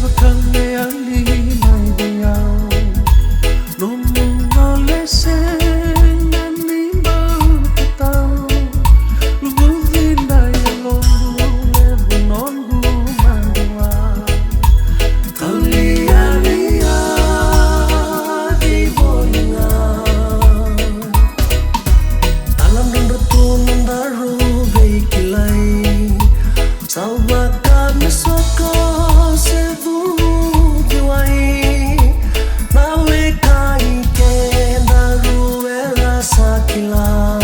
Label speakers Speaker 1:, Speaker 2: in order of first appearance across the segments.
Speaker 1: Vaka Yali no no lesen ni bautau luvinda Yaloqu nongu mandua Delai Devo alam dan retunan baru bekilai Vaka mesoko sevu diwai nawe kai ke daru era sakila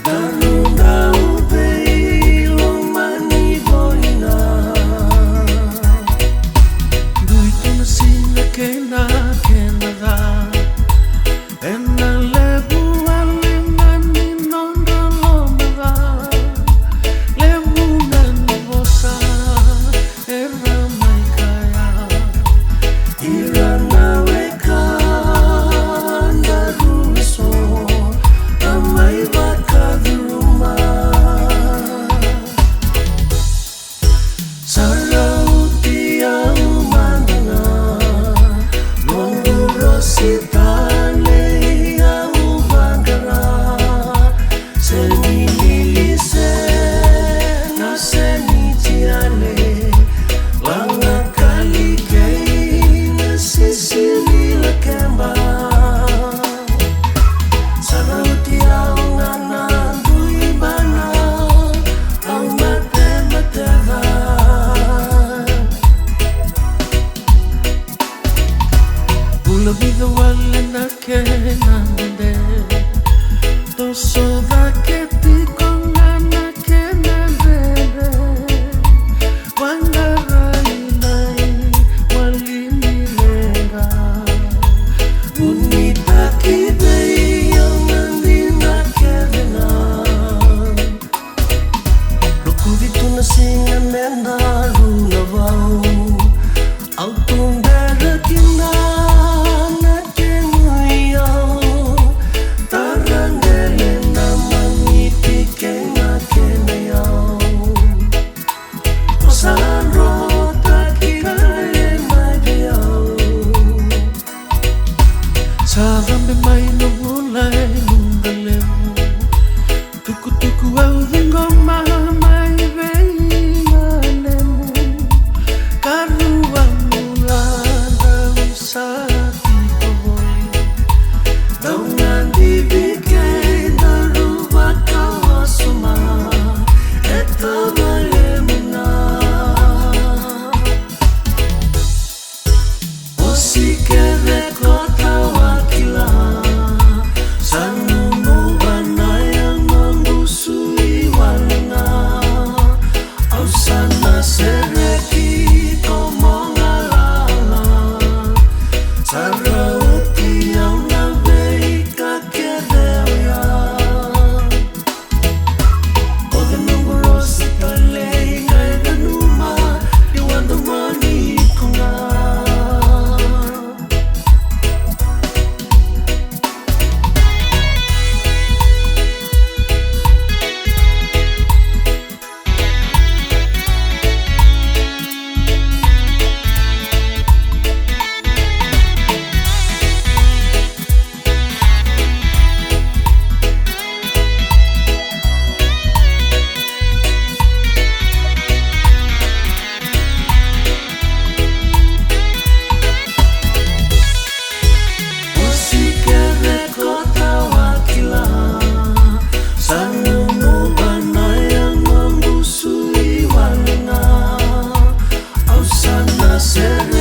Speaker 1: daru dau bei lo mani bolina duitu nasina kena da ena lebu ale mani nonda lomba Vida wale na kenande Toso da que pico na kenande Wanga railai wali milenga Unita kidei yang nandina kedena Loku vitu na singa menda runa vau Autung dara kina Sarambe mai no bulai nungalemu Tuku au vingo mai veingalemu Karua mulanda usati povoli Daungan dibikai daru Vaka wasuma Eta malemuna Osike rekota Ser